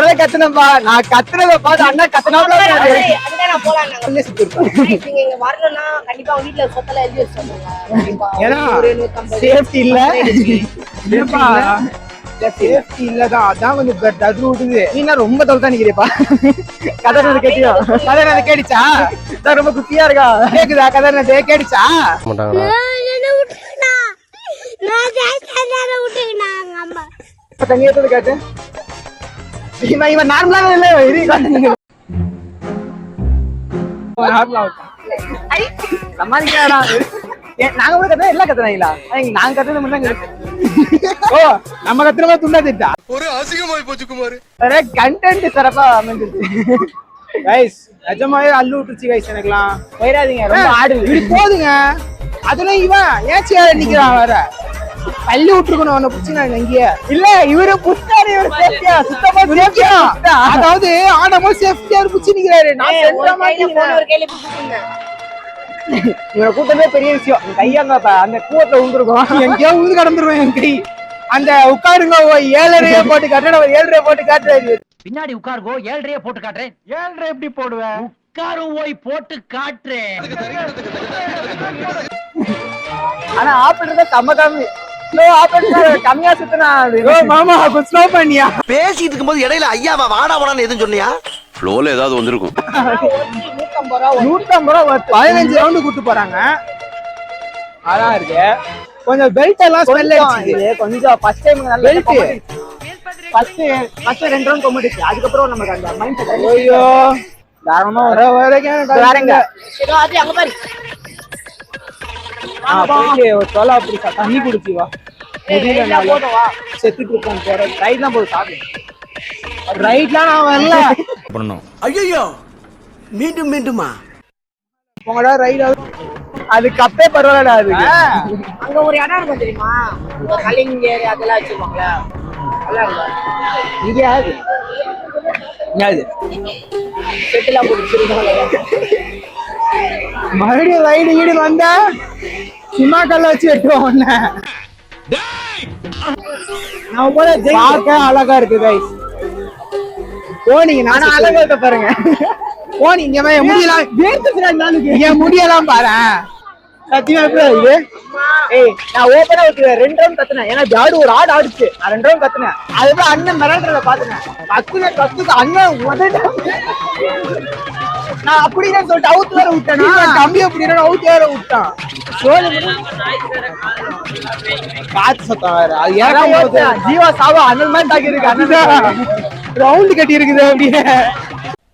கதை கத்துனப்பா. நான் கத்துனதை பார்த்து அண்ணா கத்துனாப்ல அதுதான் நான் போலாம். நீங்க இங்க வரணும்னா கண்டிப்பா உங்க வீட்டுல சொத்தெல்லாம் எழுதி வச்சுக்கோங்க. ஏன்னா சேஃப்டி இல்ல. சேஃப்டி இல்லதான், அதான் கொஞ்சம் தது விடுது. நீனா ரொம்ப தொலைத்தா நிக்கிறேப்பா. கதை கேட்டியோ? கதை கேட்டுச்சா? ரொம்ப குட்டியா இருக்கா? கேக்குதா கதை கேட்டுச்சா? தண்ணியத்தோடு கேட்டு இவன் நார்மலாக இல்ல சமாளிக்கிறா. நாங்க கூட கத்துனா எல்லாம் கத்துனாங்களா? நாங்க கத்துறது மட்டும் ஓ நம்ம கத்துறமா துண்டா திட்டா ஒரு அசிங்கமாய் போச்சு குமார். கண்டென்ட் சிறப்பா அமைஞ்சிருச்சு கைஸ். நிஜமாவே அள்ளு விட்டுருச்சு கைஸ். எனக்குலாம் போயிடாதீங்க, ரொம்ப ஆடு இப்படி போதுங்க. அதுல இவன் ஏன் சேர நிக்கிறான் வேற பள்ளி விட்டுருக்கணும். அவனை புடிச்சு நான் இங்கேயே இல்ல இவரு புடிச்சாரு. இவரு சேஃப்டியா சுத்தமா சேஃப்டியா, அதாவது ஆனமோ சேஃப்டியா புடிச்சு நிக்கிறாரு. நான் இவனை கூட்டமே பெரிய விஷயம். கையாங்க அந்த கூவத்துல விழுந்துருக்கும், எங்கேயோ விழுந்து கடந்துருவேன் என் கை. அந்த உட்காருங்க 7.5 போட்டு காட்டுறேன். 7.5 போட்டு காட்டுறாரு. பின்னாடி உட்காருங்கோ 7.5 போட்டு காட்டுறேன். 7.5 எப்படி போடுவேன்? உட்காரும் போய் போட்டு காட்டுறேன். ஆனா ஆப்பிடுறத செம்ம கம்மி. கம்மியா சுத்தினா மாமா ஸ்லோ பண்ணியா பேசிட்டு இருக்கும்போது இடையில ஐயாவா வாடா வாடான்னு எதுவும் சொன்னியா? ஃப்ளோல ஏதாவது வந்திருக்கும். 150 ரூபா 15 ரவுண்டு கூட்டு போறாங்க. அதான் இருக்கு. கொஞ்சம் பெல்ட் எல்லாம் ஸ்மெல் அடிச்சுது. கொஞ்சம் ஃபர்ஸ்ட் டைம் நல்ல பெல்ட் ஃபர்ஸ்ட் 2 ரவுண்ட் கொம்பிடுச்சு. அதுக்கப்புறம் நமக்கு அந்த மைண்ட் செட். ஐயோ தாராளமா வரைக்கும் வேறங்க ஏதோ அது அங்க பாரு. தொலை அப்படி தண்ணி குடிச்சு வா. செத்துட்டு இருப்போம். போற ரைட்லாம் போய் சாப்பிடு. ரைட்லாம் நான் வரல. ஐயோ மீண்டும் மீண்டுமா உங்களோட ரைட் அது கப்பே பரவாயில்லடா. அதுக்கு அங்க ஒரு இடம் இருக்கும் தெரியுமா? கலிங்கர் அதெல்லாம் வச்சிருப்பாங்களா? இங்க யாரு யாரு செட்டுலாம் போட்டு மறுபடியும் ரைடு வீடு வந்தா சிமா கல்ல வச்சு வெட்டுவோம். ஒண்ணு நான் போல பார்க்க அழகா இருக்கு கைஸ். போனீங்க நானும் அழகா இருக்க பாருங்க. போனீங்க முடியலாம் என் முடியலாம் பாரு. சத்தியமா எப்படி இது? ஏய் நான் ஓப்பனா விட்டுருவேன். 2 ரவுண்ட் கத்துனேன். ஏன்னா ஜாடு ஒரு ஆடு ஆடுச்சு. நான் 2 ரவுண்ட் கத்துனேன். அதுதான் அண்ணன் மிரட்டுறத பாத்துனேன். கத்துக்கு அண்ணன் நான் அப்படிதான் சொல்லிட்டு அவுத்து வேற விட்டேன். தம்பி அப்படின்னா அவுத்து வேற விட்டான். காத்து சத்தம் வேற. அது ஏன் ஜீவா சாவா அண்ணன் மாதிரி தாக்கி இருக்கு. அண்ணன் ரவுண்டு கட்டி இருக்குது அப்படின்னு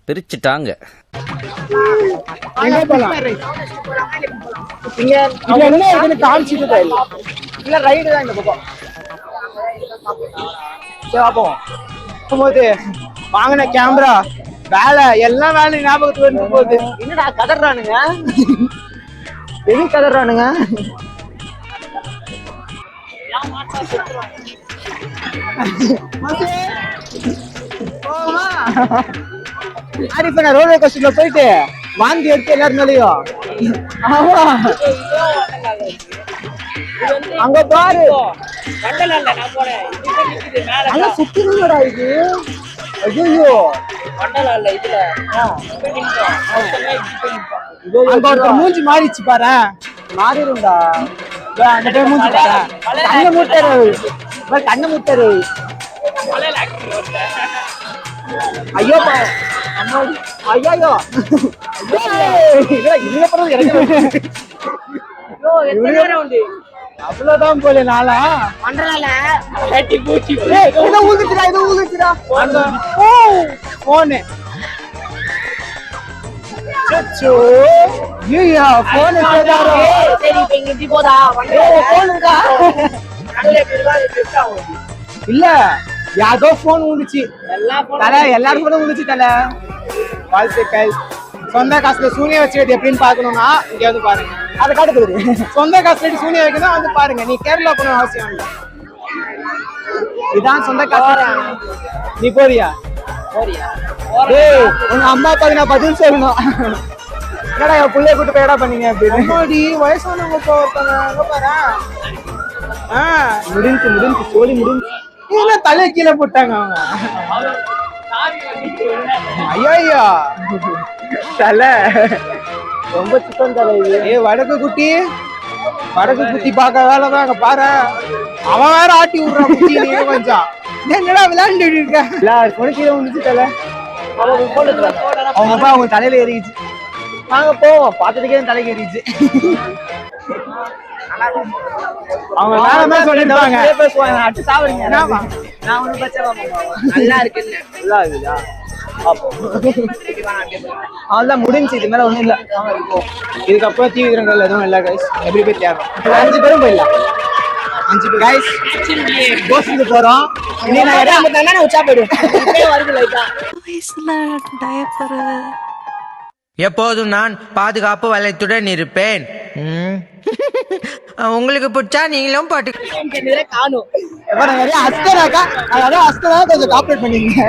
பிரிச்சுட்டாங்க. எங்க போலாம்? இங்க என்ன இருக்குன்னு காமிச்சிட்டு இல்ல ரைடு தான் இந்த பக்கம். சரி பாப்போம். போகும்போது வாங்கின கேமரா வேலை எல்லாம் வேலை ஞாபகத்துக்கு வந்து போகுது. என்னடா கதறானுங்க? எது கதறானுங்க? ரோலர் கோஸ்டர்ல போயிட்டு வாந்தி எடுத்து எல்லாரும் மேலயும். ஆமா அங்க பாரு அங்க சுத்தினடா இது. ஐயோ அங்க ஒருத்தர் மூஞ்சி மாறிச்சு பாரு. மாறிடும்டா. அந்த மூஞ்சி பாரு. கண்ணை மூட்டாரு. கண்ணை மூட்டாரு. ஐயோ ஐயோ அவ்வளவுதான் போல. நாளா ஊதுச்சுடா இது ஊதுச்சுடா. போனு இல்ல யாரோ போன் ஊந்துச்சு. எல்லாரும் கூட ஊந்துச்சு தல. வாழ்த்துக்கள். சொந்த காசுல சூனிய வச்சுக்கிறது எப்படின்னு பாக்கணும்னா இங்க வந்து பாருங்க. அதை காட்டுக்குது. சொந்த காசுல சூனிய வைக்கணும் வந்து பாருங்க. நீ கேரளா போன அவசியம் இல்லை. இதான் சொந்த காசு. நீ போறியா? உங்க அம்மா அப்பாவுக்கு நான் பதில் சொல்லணும். என்னடா என் பிள்ளைய கூட்டு போய் பண்ணீங்க அப்படின்னு. வயசானவங்க ஒருத்தவங்க பாரு. முடிஞ்சு சோழி முடிஞ்சு. தலையை கீழே போட்டாங்க அவங்க. ஐயோ தலை ரொம்ப சிக்கன் தலை இது. வடக்கு குட்டி பார்க்க வேலைதான் அங்க பாரு. அவன் வேற ஆட்டி விடுறான் குட்டி. நீ கொஞ்சம் என்னடா விளையாண்டு இருக்க உனக்கு வந்துச்சு தலை. அவங்க அப்பா அவங்க தலையில ஏறிச்சு. வாங்க போவோம். பார்த்ததுக்கே தலைக்கு ஏறிச்சு. அவங்க வேற மாதிரி சொல்லிருப்பாங்க. பேசுவாங்க அட்டு சாவறீங்க. நான் ஒன்னும் பிரச்சனை நல்லா இருக்கு. நல்லா இருக்குதா? அவ்வளவுதான் முடிஞ்சு. இது மேல ஒண்ணும் இல்ல. இதுக்கப்புறம் தீவிரங்கள் எதுவும் இல்ல கைஸ். எப்படி போய் தேவை 5 பேரும் போயிடலாம். 5 பேர் கைஸ் கோஸ்டுக்கு போறோம். நீ நான் இடம் போட்டாங்க நான் உச்சா போயிடுவேன். வருது லைட்டா. எப்போதும் நான் பாதுகாப்பு வலயத்துடன் இருப்பேன். உங்களுக்கு பிடிச்சா நீங்களும் பாட்டு காணும். நிறைய அஸ்தராக்கா அதான் அஸ்தரா கொஞ்சம் காப்பரேட் பண்ணிருங்க.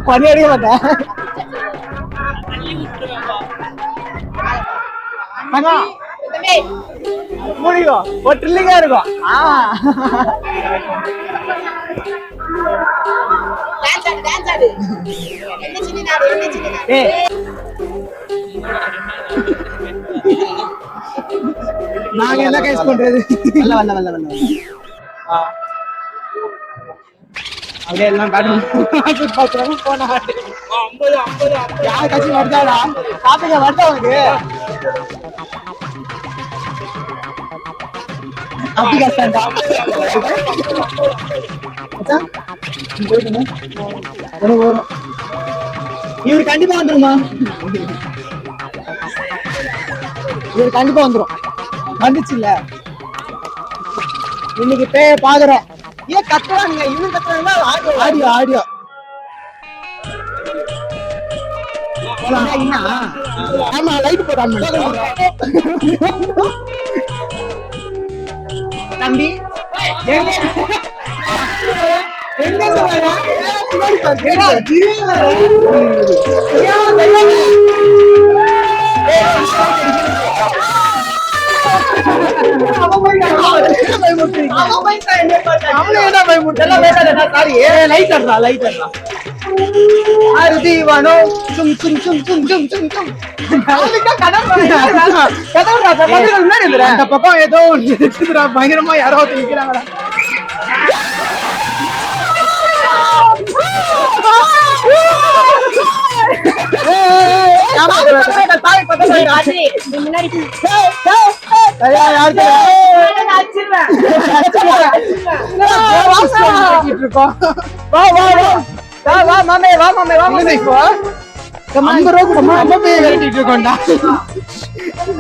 பண்ணி அடிக்க மாட்டேன். முடியும் ஒரு ட்ரில்லிங்கா இருக்கும். டான்ஸ் ஆடு. என்ன சின்ன நாடு. நாங்க என்ன கைஸ் பண்றது? வல்ல அப்படியே எல்லாம் காட்டு போன யார் கட்சி வருதாடா? பாத்துக்க வருதா உனக்கு? அப்படி கஷ்டம்டா. இவரு கண்டிப்பா வந்துருமா? இவரு கண்டிப்பா வந்துரும். வந்துச்சு இல்ல இன்னைக்கு பேய பாக்குறோம். ஏன் கத்துறாங்க? இவன் கத்துறாங்கன்னா ஆடியோ ஆமா லைட் போடாம தம்பி பக்கம் ஏதோ பயங்கரமா யாராவது நிக்கிறாங்களா?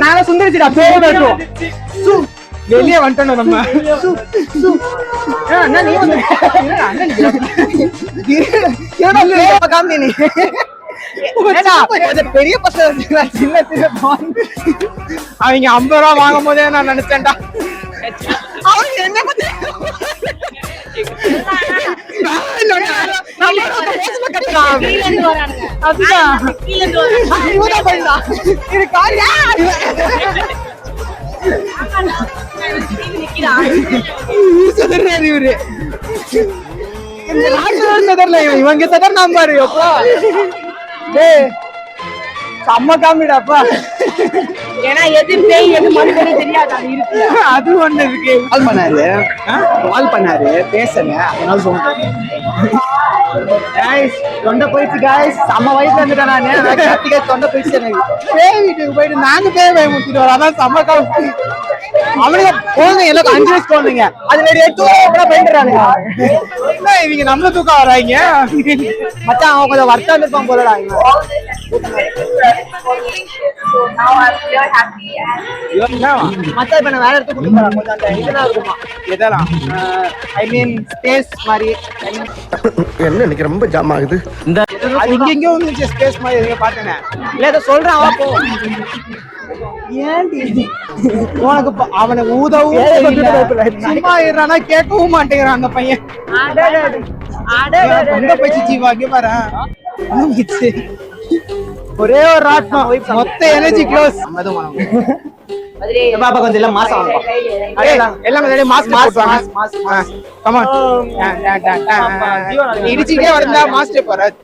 நாங்க சுந்தரிச்சிடா பேர் வெட்டுவோம். வெளியே வந்துட்டோம் நம்ம. பெரிய பசங்க சின்ன அவங்க 50 ரூபா வாங்கும் போதே நான் நினைச்சேன்டா. அவங்க என்ன இவங்க சதர் நம்பாரு செம்ம காமிடாப்பா. ஏன்னா எது பேய் எது மனுஷனே தெரியாது. அது ஒண்ணு இருக்கு. கால் பண்ணாரு பேசுங்க அதனால சொன்னேன். தொண்டை போயிடுச்சு காய்ஸ். செம்ம வயசுல இருந்துட்டேன் நானு. கத்திக்க தொண்டை போயிடுச்சு எனக்கு. பேய் வீட்டுக்கு போயிட்டு நாங்க பேய் பயமுறுத்திட்டு வரோம். அதான் செம்ம காலம். அவனுங்க குழந்தைங்க எல்லாம் 5 வயசு குழந்தைங்க. அது நிறைய தூரம் போயிட்டுறானுங்க. இவங்க நம்மள தூக்கம் வராங்க. மச்சான் அவன் கொஞ்சம் வருத்தம் இருப்பான் போலடா. மச்சா இப்ப நான் வேற இடத்துக்கு கூட்டிட்டு போறேன். கொஞ்சம் அந்த இதெல்லாம் இருக்குமா? இதெல்லாம் ஐ மீன் ஸ்பேஸ் மாதிரி. என்ன இன்னைக்கு ரொம்ப ஜாம் ஆகுது. அது இங்க வந்து ஸ்பேஸ் மாதிரி எதுங்க பாத்தேனே. இல்ல இத சொல்றேன் வா போ. ஏன்டி உனக்கு அவனை ஊதவும் சும்மா இருறானா கேட்கவும் மாட்டேங்கிறான் அந்த பையன். போயிடுச்சு ஜீவா இங்க பாரு. ஒரே ஒரு ராட்டம் மொத்த எனர்ஜி க்ளோஸ். மதுரை பாப்பா கொஞ்சம் எல்லாம் மாசம் வாங்க எல்லாம் மாஸ்க் போட்டுவாங்க கமான் இடிச்சிட்டே வந்தா மாஸ்டர் போறாரு